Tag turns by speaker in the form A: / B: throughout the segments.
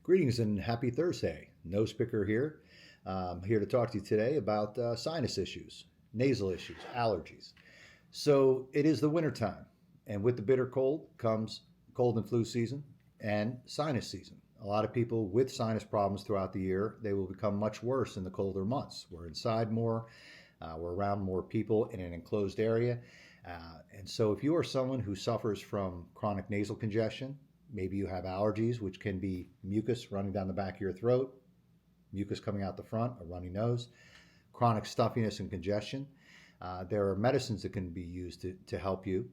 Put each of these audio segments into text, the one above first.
A: Greetings and happy Thursday. Nose Picker here. I'm here to talk to you today about sinus issues, nasal issues, allergies. So it is the wintertime, and with the bitter cold comes cold and flu season and sinus season. A lot of people with sinus problems throughout the year, they will become much worse in the colder months. We're inside more, we're around more people in an enclosed area. And so if you are someone who suffers from chronic nasal congestion, maybe you have allergies, which can be mucus running down the back of your throat, mucus coming out the front, a runny nose, chronic stuffiness and congestion. There are medicines that can be used to help you.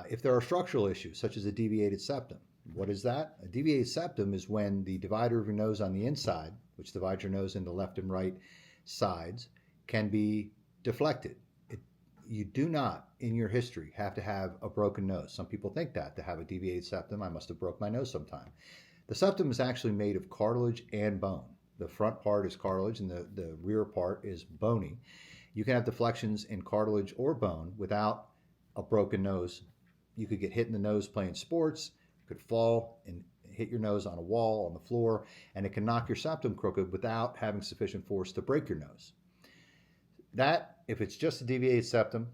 A: If there are structural issues, such as a deviated septum, what is that? A deviated septum is when the divider of your nose on the inside, which divides your nose into left and right sides, can be deflected. You do not, in your history, have to have a broken nose. Some people think that to have a deviated septum, I must have broke my nose sometime. The septum is actually made of cartilage and bone. The front part is cartilage and the rear part is bony. You can have deflections in cartilage or bone without a broken nose. You could get hit in the nose playing sports, you could fall and hit your nose on a wall, on the floor, and it can knock your septum crooked without having sufficient force to break your nose. That, if it's just a deviated septum,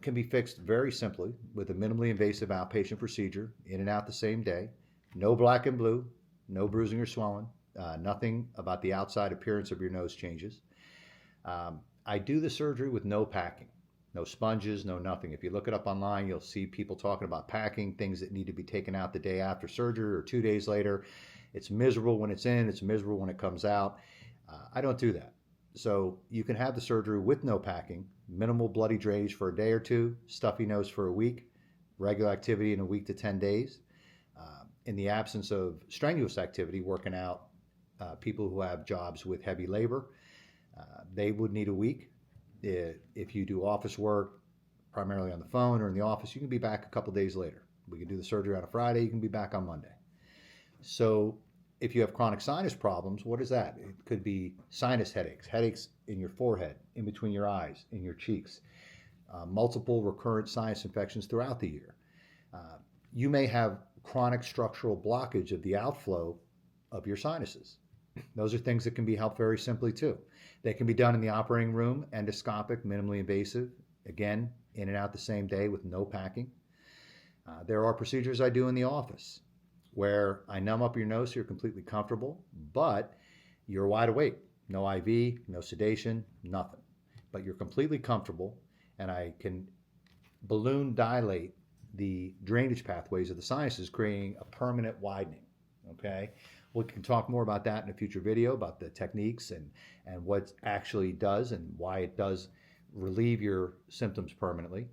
A: can be fixed very simply with a minimally invasive outpatient procedure, in and out the same day. No black and blue, no bruising or swelling, nothing about the outside appearance of your nose changes. I do the surgery with no packing, no sponges, no nothing. If you look it up online, you'll see people talking about packing, things that need to be taken out the day after surgery or 2 days later. It's miserable when it's in, it's miserable when it comes out. I don't do that. So you can have the surgery with no packing, minimal bloody drainage for a day or two, stuffy nose for a week, regular activity in a week to 10 days. In the absence of strenuous activity, working out, people who have jobs with heavy labor, they would need a week. If you do office work, primarily on the phone or in the office, you can be back a couple days later. We can do the surgery on a Friday, you can be back on Monday. So if you have chronic sinus problems, what is that? It could be sinus headaches, headaches in your forehead, in between your eyes, in your cheeks, multiple recurrent sinus infections throughout the year. You may have chronic structural blockage of the outflow of your sinuses. Those are things that can be helped very simply too. They can be done in the operating room, endoscopic, minimally invasive, again, in and out the same day with no packing. There are procedures I do in the office where I numb up your nose so you're completely comfortable, but you're wide awake. No IV, no sedation, nothing. But you're completely comfortable, and I can balloon dilate the drainage pathways of the sinuses, creating a permanent widening, okay? We can talk more about that in a future video, about the techniques and what it actually does and why it does relieve your symptoms permanently.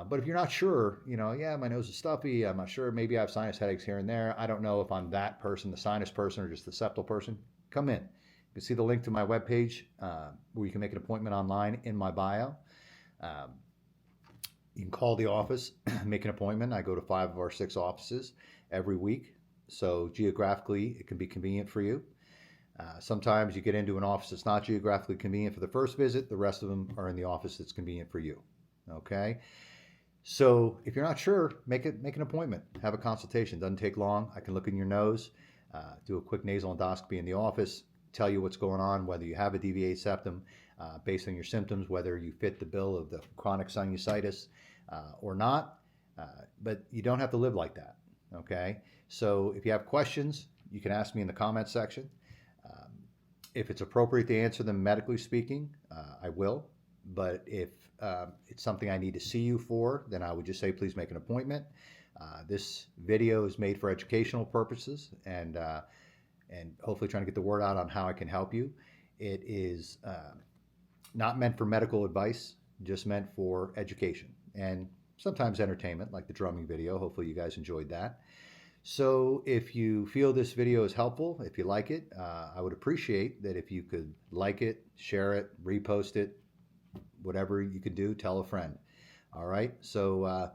A: But if you're not sure, yeah, my nose is stuffy, I'm not sure, maybe I have sinus headaches here and there, I don't know if I'm that person, the sinus person, or just the septal person, come in. You can see the link to my webpage where you can make an appointment online in my bio. You can call the office, make an appointment. I go to 5 of our 6 offices every week, so geographically it can be convenient for you. Sometimes you get into an office that's not geographically convenient for the first visit, the rest of them are in the office that's convenient for you. Okay, so if you're not sure, make an appointment, have a consultation. Doesn't take long. I can look in your nose, do a quick nasal endoscopy in the office, tell you what's going on, whether you have a deviated septum, based on your symptoms, whether you fit the bill of the chronic sinusitis or not. But you don't have to live like that. Okay, so if you have questions, you can ask me in the comments section. If it's appropriate to answer them medically speaking, I will. But if it's something I need to see you for, then I would just say, please make an appointment. This video is made for educational purposes and hopefully trying to get the word out on how I can help you. It is not meant for medical advice, just meant for education and sometimes entertainment, like the drumming video. Hopefully you guys enjoyed that. So if you feel this video is helpful, if you like it, I would appreciate that if you could like it, share it, repost it, whatever you can do, tell a friend. All right, so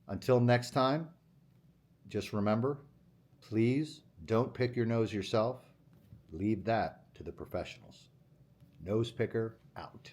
A: until next time, just remember, please don't pick your nose yourself. Leave that to the professionals. Nose picker out.